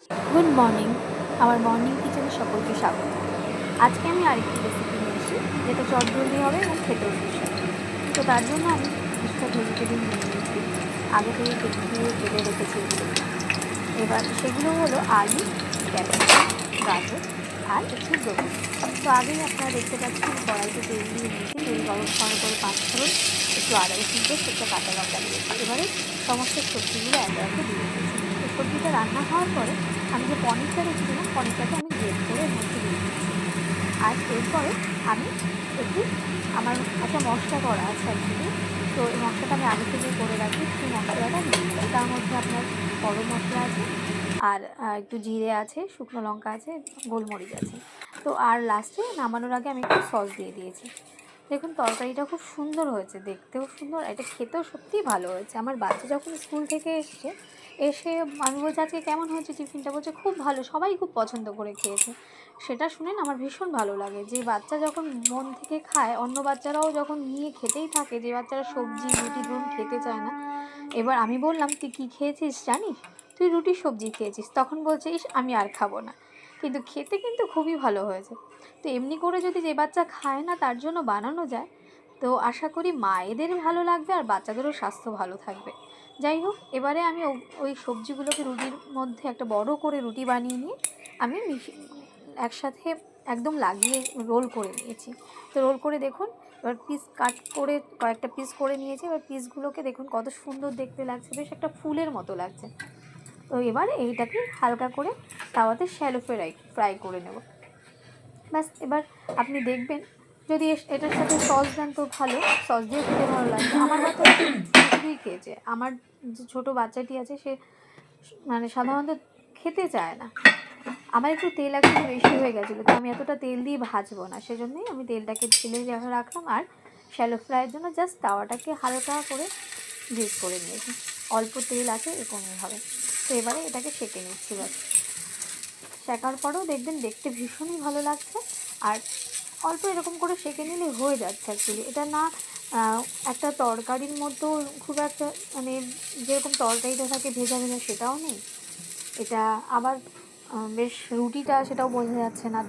Good morning, আমার morning কিচেনে সকলকে স্বাগত। আজকে আমি আরেকটি রেসিপি নিয়ে এসেছি, যেটা চটজলদি হবে এবং খেতেও সুস্বাদু। তো তার জন্য আমি কিছুটা ভেজিটেবল নিয়ে নিয়েছি, আগে থেকে কেটে রেখেছি এগুলো। এবার সেগুলো হলো আলু, ক্যাপসিকাম, গাজর আর একটু ব্রোকলি। তো আগেই আপনারা দেখতে পাচ্ছেন কড়াইতে তেল দিয়ে নিয়েছি, তেল গরম হওয়ার পরে পাঁচফোড়ন, একটু আদা রসুন পেস্ট, একটা কাঁচা লঙ্কা দিয়েছি। এবারে সমস্ত সবজিগুলো একে একে দিয়ে দিয়েছি। তো সবজিটা রান্না হওয়ার পরে আমি যে পনিরটা রেখেছিলাম, পনিরটাকে আমি গ্রেট করে এর মধ্যে দিয়ে দিচ্ছি। আর এরপরে আমি একটু আমার একটা মশলা করা আছে অ্যাকচুয়ালি, তো এই মশলাটা আমি আগে থেকে করে রাখি। সেই মশলাটা নিয়ে তার মধ্যে আপনার গরম মশলা আছে, আর একটু জিরে আছে, শুকনো লঙ্কা আছে, গোলমরিচ আছে। তো আর লাস্টে নামানোর আগে আমি একটু সস দিয়ে দিয়েছি। দেখুন তরকারিটা খুব সুন্দর হয়েছে, দেখতেও সুন্দর, এটা খেতেও সত্যিই ভালো হয়েছে। আমার বাচ্চা যখন স্কুল থেকে এসে আমি বলছি আজকে কেমন হয়েছে টিফিনটা, বলছে খুব ভালো, সবাই খুব পছন্দ করে খেয়েছে। সেটা শুনে না আমার ভীষণ ভালো লাগে, যে বাচ্চা যখন মন থেকে খায়, অন্য বাচ্চারাও যখন নিয়ে খেতেই থাকে, যে বাচ্চারা সবজি রুটি ধরুন খেতে চায় না। এবার আমি বললাম তুই কী খেয়েছিস জানিস, তুই রুটি সবজি খেয়েছিস, তখন বলছে ইস আমি আর খাবো না, কিন্তু খেতে কিন্তু খুবই ভালো হয়েছে। তো এমনি করে যদি যে বাচ্চা খায় না তার জন্য বানানো যায়, তো আশা করি মায়েদের ভালো লাগবে আর বাচ্চাদেরও স্বাস্থ্য ভালো থাকবে। যাই হোক, এবারে আমি ওই সবজিগুলোকে রুটির মধ্যে একটা বড় করে রুটি বানিয়ে নিয়ে আমি একসাথে একদম লাগিয়ে রোল করে নিয়েছি। তো রোল করে দেখুন, এবার পিস কাট করে কয়েকটা পিস করে নিয়েছি। এবার পিসগুলোকে দেখুন কত সুন্দর দেখতে লাগছে, বেশ একটা ফুলের মতো লাগছে। তো এবার এইটাকে হালকা করে তাওয়াতে শ্যালো ফ্রাই করে নেব। ব্যাস, এবার আপনি দেখবেন যদি এটার সাথে সস দেন তো ভালো, সস দিয়ে খেতে ভালো লাগবে। আমার বাচ্চা শুধুই খেয়েছে, আমার যে ছোটো বাচ্চাটি আছে সে মানে সাধারণত খেতে চায় না। আমার একটু তেল একটু বেশি হয়ে গেছিলো, তো আমি এতটা তেল দিয়ে ভাজবো না, সেজন্যই আমি তেলটাকে ঢেলে রাখলাম। আর শ্যালো ফ্রাইয়ের জন্য জাস্ট তাওয়াটাকে হালকা করে গ্রিস করে নিয়েছি, অল্প তেল আছে এরকমই হবে। তো এবারে এটাকে সেঁকে নিচ্ছি। বাস, শেখার পরেও দেখবেন দেখতে ভীষণই ভালো লাগছে। আর অল্প এরকম করে সেঁকে নিলে হয়ে যাচ্ছে অ্যাকচুয়ালি। এটা না একটা তরকারির মতো খুব একটা মানে যেরকম তরকারিটা থাকে ভেজা সেটাও নেই, এটা আবার বেশ রুটিটা সেটাও বোঝা যাচ্ছে না।